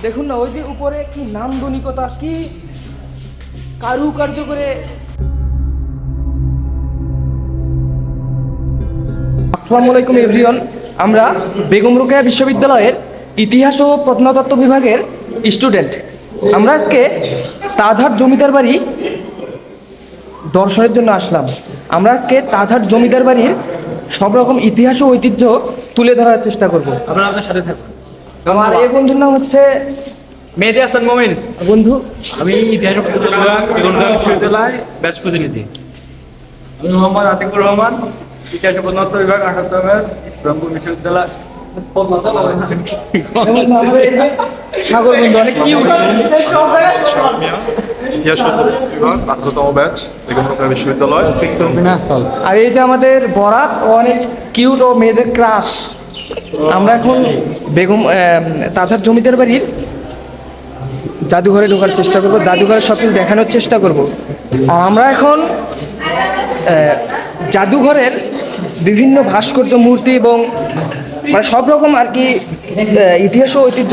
দেখুন না, ওই যে উপরে কি নান্দনিকতা, কি কারুকার্য করে। আসসালামু আলাইকুম এভরিওয়ান, আমরা বেগম রোকেয়া বিশ্ববিদ্যালয়ের ইতিহাস ও প্রত্নতত্ত্ব বিভাগের স্টুডেন্ট। আমরা আজকে তাজহাট জমিদার বাড়ি দর্শনের জন্য আসলাম। আমরা আজকে তাজহাট জমিদার বাড়ির সব রকম ইতিহাস ও ঐতিহ্য তুলে ধরার চেষ্টা করব। আপনারা আপনার সাথে থাকুন। আমার এই বন্ধুর নাম হচ্ছে মেহেদি হাসান মোমিন। বন্ধু, আমি ইতিহাস বিশ্ববিদ্যালয় ব্যাচ প্রতিনিধি। আমি মোহাম্মদ আতিকুর রহমান, ইতিহাস ও প্রত্নতত্ত্ব বিভাগ ৭৮ ব্যাচ, রংপুর বিশ্ববিদ্যালয়। সাগর বন্ধু, অনেক কিউট। ইতিহাস ও প্রত্নতত্ত্ব বিভাগ ১৮তম ব্যাচ, বেগম রোকেয়া বিশ্ববিদ্যালয়। আর এই যে আমাদের বরাত, ও অনেক কিউট ও মেয়েদের ক্রাশ। আমরা এখন তাজহাট জমিদার বাড়ির জাদুঘরে ঢোকার চেষ্টা করব, জাদুঘরের সব কিছু দেখানোর চেষ্টা করব। আর আমরা এখন জাদুঘরের বিভিন্ন ভাস্কর্য, মূর্তি এবং মানে সব রকম আর কি ইতিহাস ও ঐতিহ্য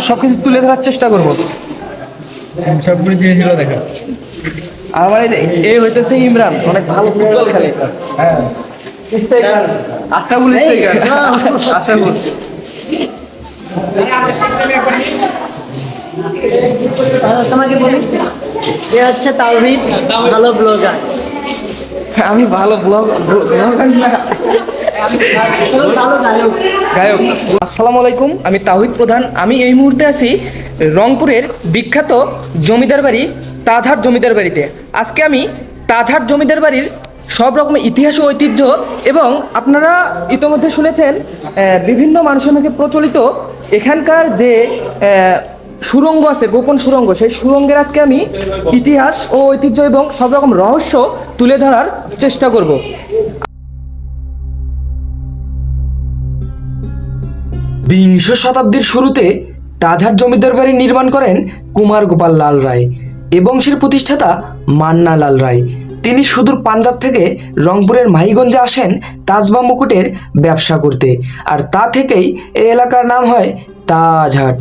সব কিছু তুলে ধরার চেষ্টা করব। সবগুলো জিনিসগুলো দেখা। আর আমার এই হইতেছে ইমরান, অনেক ভালো ফুটবল খেলে। হ্যাঁ, আশাফুল স্ট্রাইকার। আশাফুল। তোমাকে বলি, এ হচ্ছে তাওহীদ, ভালো ব্লগার। আমি ভালো ব্লগার না, ভালো গায়ক। গায়ক। আসসালামু আলাইকুম, আমি তাওহীদ প্রধান। আমি এই মুহূর্তে আছি রংপুরের বিখ্যাত জমিদার বাড়ি তাজহাট জমিদার বাড়িতে। আজকে আমি তাজহাট জমিদার বাড়ির সব রকমের ইতিহাস ও ঐতিহ্য, এবং আপনারা ইতোমধ্যে শুনেছেন বিভিন্ন মানুষের মুখে প্রচলিত এখানকার যে সুড়ঙ্গ আছে, গোপন সুড়ঙ্গ, সেই সুড়ঙ্গের আজকে আমি ইতিহাস ও ঐতিহ্য এবং সব রকম রহস্য তুলে ধরার চেষ্টা করব। বিংশ শতাব্দীর শুরুতে তাজহাট জমিদার বাড়ি নির্মাণ করেন কুমার গোপাল লাল রায় এ বংশের প্রতিষ্ঠাতা মান্না লাল রায়। তিনি সুদূর পাঞ্জাব থেকে রংপুরের মাহিগঞ্জে আসেন তাজবা মুকুটের ব্যবসা করতে, আর তা থেকেই এই এলাকার নাম হয় তাজহাট।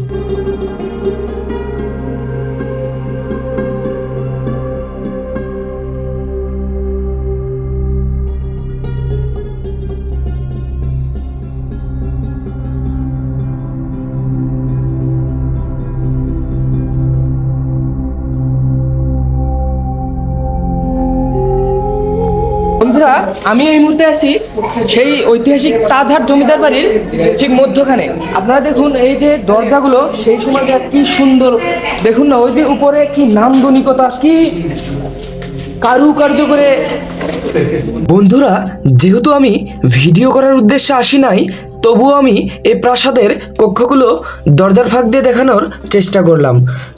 বন্ধুরা, আমি এই মুহূর্তে আছি সেই ঐতিহাসিক তাজহাট জমিদার বাড়ির ঠিক মধ্যখানে। আপনারা দেখুন, এই যে দরজাগুলো সেই সময়টা কি সুন্দর। দেখুন না, ওই যে উপরে কি নান্দনিকতা, কি কারুকার্য করে। বন্ধুরা, যেহেতু আমি ভিডিও করার উদ্দেশ্যে আসি নাই, তবুও আমি এই প্রাসাদের কক্ষগুলো দরজার ফাঁক দিয়ে দেখানোর চেষ্টা করলাম।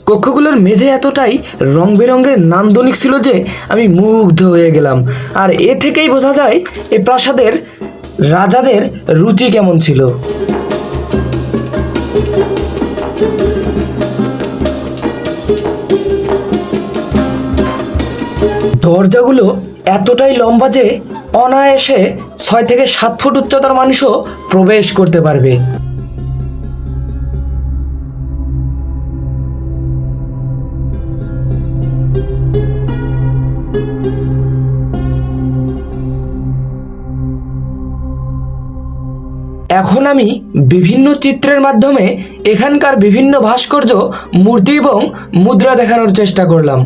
কক্ষগুলোর মেঝে এতটাই রং বেরঙের নান্দনিক ছিল যে আমি মুগ্ধ হয়ে গেলাম। আর এ থেকেই বোঝা যায় এই প্রাসাদের রাজাদের রুচি কেমন ছিল। দরজাগুলো এতটাই লম্বা যে অনায়াসে ৬ থেকে ৭ ফুট উচ্চতার মানুষও প্রবেশ করতে পারবে। এখন আমি বিভিন্ন চিত্রের মাধ্যমে এখানকার বিভিন্ন ভাস্কর্য, মূর্তি এবং মুদ্রা দেখানোর চেষ্টা করলাম।